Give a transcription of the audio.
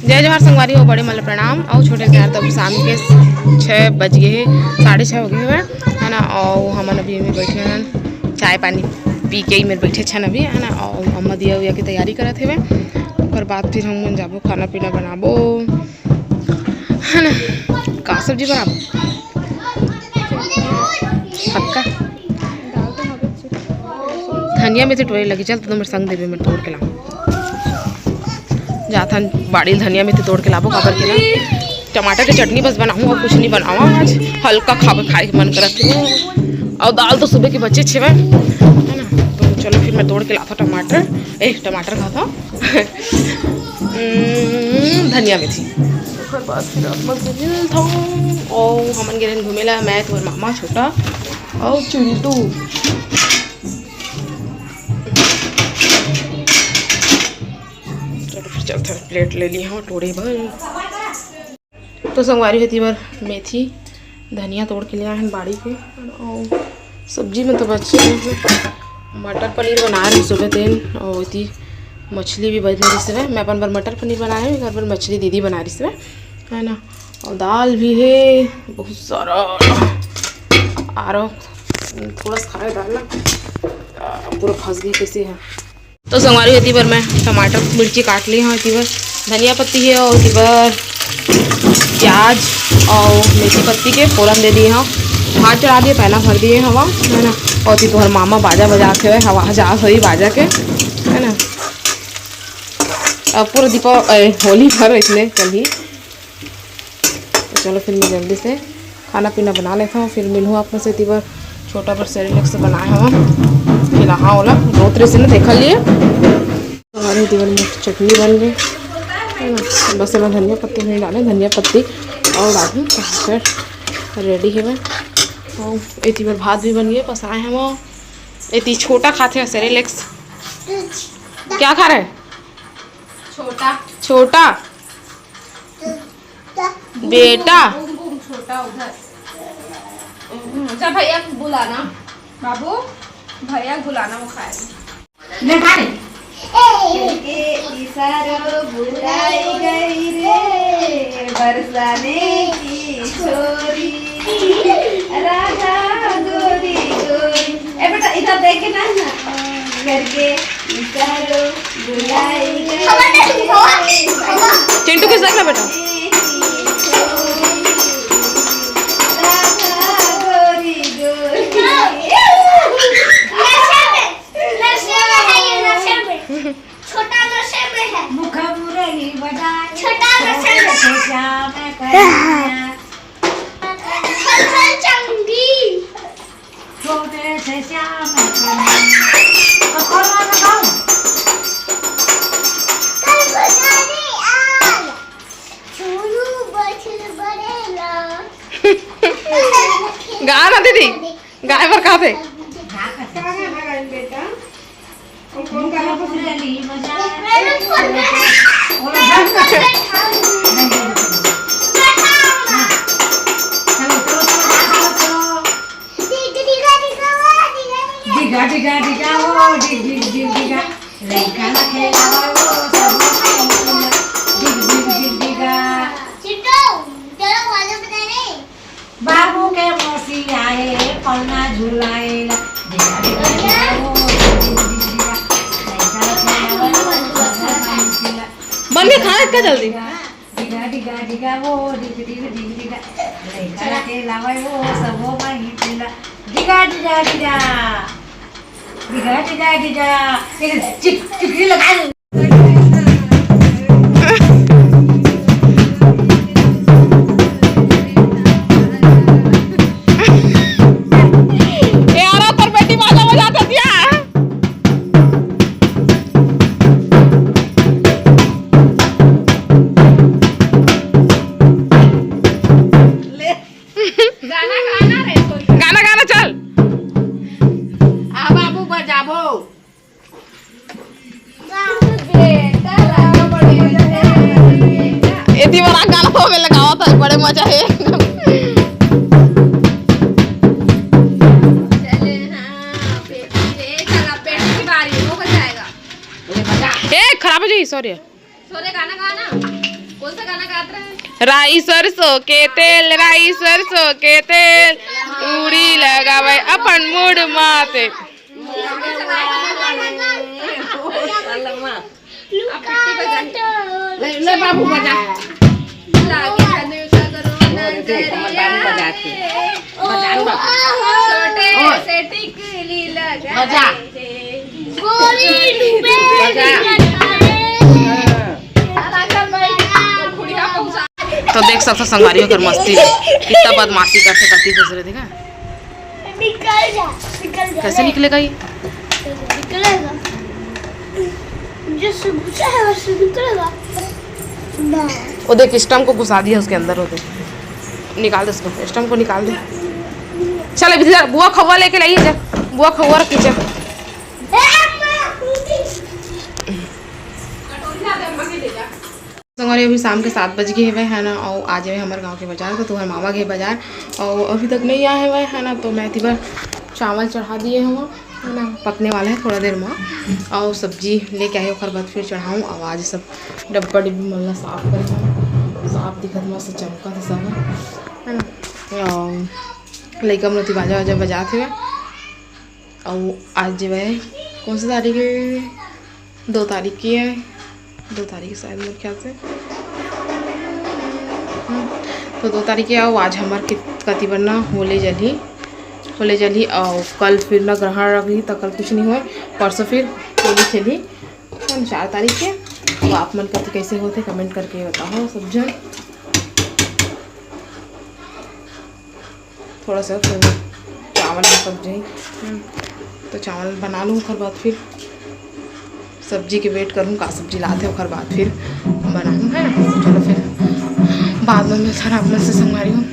जय जवाहर संगवारी हो, बड़े मल प्रणाम। और छोटे प्यार तब शाम के 6 बज गए, 6:30 हो गए है ना। और हम अभी में बैठे हैं, चाय पानी पी के ही मेरे बैठे छन अभी है ना। और अम्मा दिया उया की तैयारी करते हुए और बाद फिर हम जाबो खाना पीना बनाबो है ना। का सब्जी बनाबो पक्का धनिया में से टोरे लगी। चल तो मेरे संग देवे मैं तोड़ के लाऊं जाता बाड़ी धनिया में से तोड़ के लाबो काबर के ना। टमाटर की चटनी बस बनाऊँ और कुछ नहीं बनावा आज, हल्का खाए के मन करत। और दाल तो सुबह के बच्चे छे है ना। तो चलो फिर मैं तोड़ के लाता टमाटर, टमाटर खाता धनिया में थी बाद फिर और हमन गे घूमेला मैं तो मामा छोटा और चिंटू। चलो फिर चलते प्लेट ले ली हाँ टोड़े भर। तो संगवारी होती बार मेथी धनिया तोड़ के लिया है बाड़ी पे। और सब्जी में तो बच्चे मटर पनीर बना रही सुबह दिन। और इतनी मछली भी बन रही से मैं अपन बार मटर पनीर बनाए घर पर, मछली दीदी बना रही से है ना। और दाल भी है बहुत सारा आ रहा थोड़ा सा खाए दाल ना पूरा फंस गई कैसे है। तो संगवारी होती बार मैं टमाटर मिर्ची काट ली हाँ। इतनी बार धनिया पत्ती है और इतनी बार प्याज और मेथी पत्ती के फोरन दे दिए हाँ। हाथ चढ़ा दिए पहला भर दिए हवा है ना। और ती तोहर मामा बाजा बजा के हवा जा हुई बाजा के है ना। अब पूरा दीपा होली भर इसने कल ही। तो चलो फिर मैं जल्दी से खाना पीना बना लेता हूँ फिर मिलूँ आप में से। ती बार छोटा पर सेरेलैक्स से बनाए हवा फिर हाँ ओला रोतरे से ना देखा लिए। हमारे दीवार में चटनी बन गई है ना। बस मैं धनिया पत्ती नहीं डाले, धनिया पत्ती और डालूँ फिर रेडी है मैं। और इतनी बार भात भी बन गए पसाए हैं वो। इतनी छोटा खाते हैं सेरेलैक्स। क्या खा रहे छोटा छोटा बेटा छोटा उधर। अच्छा भैया बुलाना बाबू, भैया बुलाना वो खाए बुलाई गई रे बरसाने की छोरी राधा गोरी गोरी। ए बेटा इधर देखे ना करके इशारों बुलाई गई। चिंटू किस देख रहा बेटा गाना दीदी गाय पर कहा थे बाबू के मौसी आए पन्ना झुलाए बन के खाना इतना जल्दी डिगा डिगा डिगा वो डिग डिग डिग डिगा लइका के लावे वो सब वो माही पिला डिगा डिगा डिगा डिगा डिगा डिगा चिक चिक लगा बड़े मजा है खराब हो जाएगी। सॉरी गाना गाना राई सरसों के तेल, राई सरसों के तेल, उड़ी लगावे अपन मूड माते। ले बाबू बजा तो देख सकते संगवारियों कर मस्ती कितना बदमाशी करते करती दूसरे देखा कैसे निकलेगा ये वो देख स्टम्प को घुसा दिया उसके अंदर होते निकाल दे उसको स्टम्प को निकाल दे। चल अभी बुआ खवा लेके लाइए जा बुआ खवा रखी जा संगवारी अभी शाम के 7 बज गए है ना और आज है हमारे गांव के बाजार तो तुम्हारे मामा गए बाजार और अभी तक नहीं आए हुए है ना तो मैं तीबर चावल चढ़ा दिए हुआ है ना पकने वाला है थोड़ा देर में और सब्जी लेके आए और बाद फिर चढ़ाऊँ और आज सब डब्बा डिब्बी मल्ला साफ कर साफ दिखत मस्त चमका था सब है ना लड़का मोती बाजा वाजा बजाते हुए और आज जो है कौन सी तारीख है 2 तारीख की है 2 तारीख शायद मेरे ख्याल से तो 2 तारीख के आओ आज हमारे कति बनना होले जली और कल फिर ना ग्रहण रखी तो कल कुछ नहीं हुए परसों फिर होली चली 4 तारीख के तो आप मन कति कैसे होते कमेंट करके बताओ सब जन थोड़ा सा चावल की सब्जी तो चावल बना लूँ उसके बाद फिर सब्जी के वेट करूँ का सब्जी लाते उसके बाद फिर बनाऊँ है ना चलो फिर बाद में मैं सारा अपने से संगवा रही हूँ।